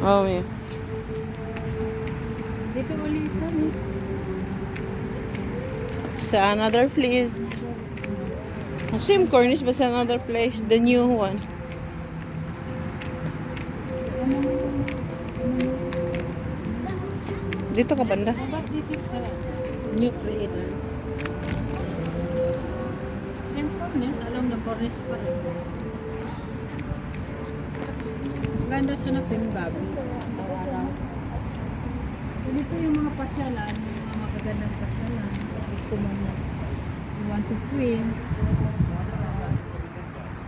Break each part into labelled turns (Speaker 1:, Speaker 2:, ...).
Speaker 1: Oh, yeah.
Speaker 2: Dito ulit kami.
Speaker 1: Sa another place. Same Cornish, but sa another place. The new one. Dito ka banda.
Speaker 2: But this is new creator. Same Cornish, alam na Cornish pa rin. Ganda sa natin gabi. Araw-araw. Dito yung mga pasyalan, yung mga magagandang pasyalan. Gusto mo na you want to swim.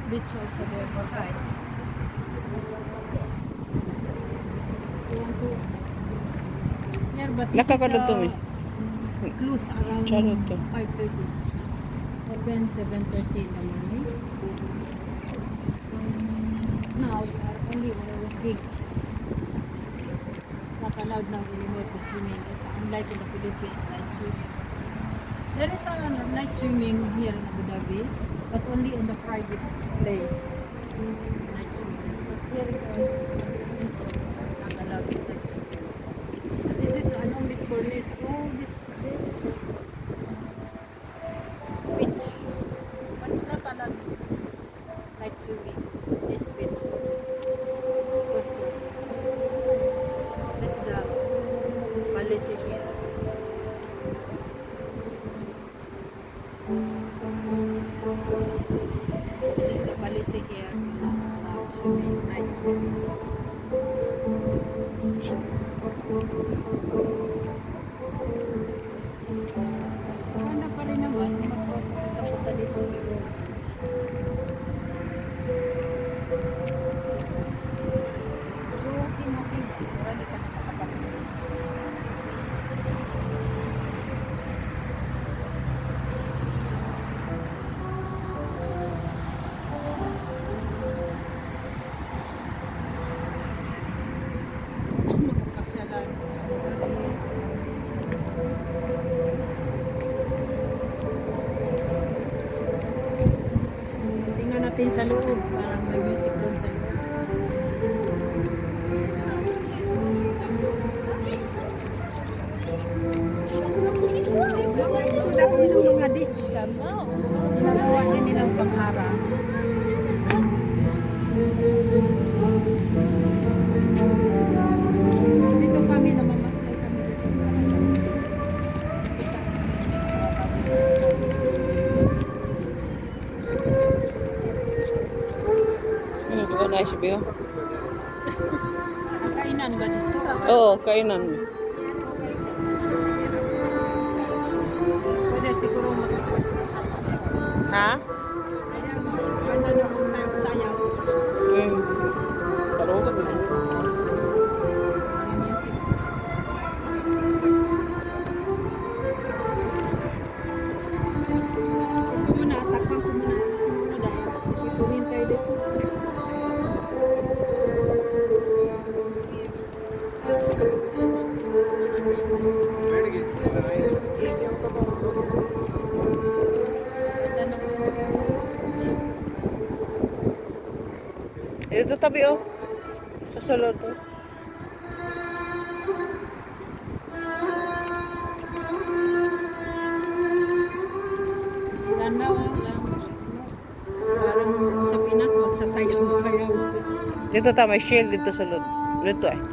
Speaker 2: Beach also there beside. You want to here, but this
Speaker 1: Nakakadod to,
Speaker 2: is close around
Speaker 1: Charot to.
Speaker 2: 5:30. Open 7:30 in the morning. Now, we are only working. It's not allowed now anymore to swimming. It's unlike in the Philippines, night swimming. There is a night swimming here in Abu Dhabi, but only in the private place. Night swimming. But here it's not allowed night swimming. But this is anong this cornice. Oh, this beach. But it's not allowed night swimming. This beach. Because this is the policy here. This is the policy here. Swimming, night swimming. Maganda pa rin naman. Magpunta dito. So, okay. Marami ka na makapagod. Pasyalan. Tingnan natin sa loob. Parang may music doon sa loob. Dami ng mga ditch. Ginagawa din nilang pang-harang. Dito kami namamatay kami dito.
Speaker 1: Ito na siya, Bio.
Speaker 2: Kainan ba dito?
Speaker 1: Oo, kainan.
Speaker 2: Pwede siguro
Speaker 1: Ha?
Speaker 2: ganda na kung sayaw-sayaw.
Speaker 1: Karugan mo.
Speaker 2: Ito muna, atakpan ko muna. Ito muna dahil sisituhin tayo dito.
Speaker 1: Ito tabi, oh. Sa sulod, oh.
Speaker 2: Ganda oh. Parang sa Pinas magsasayaw-sayaw.
Speaker 1: Dito ta, may shield dito sulod. Dito eh.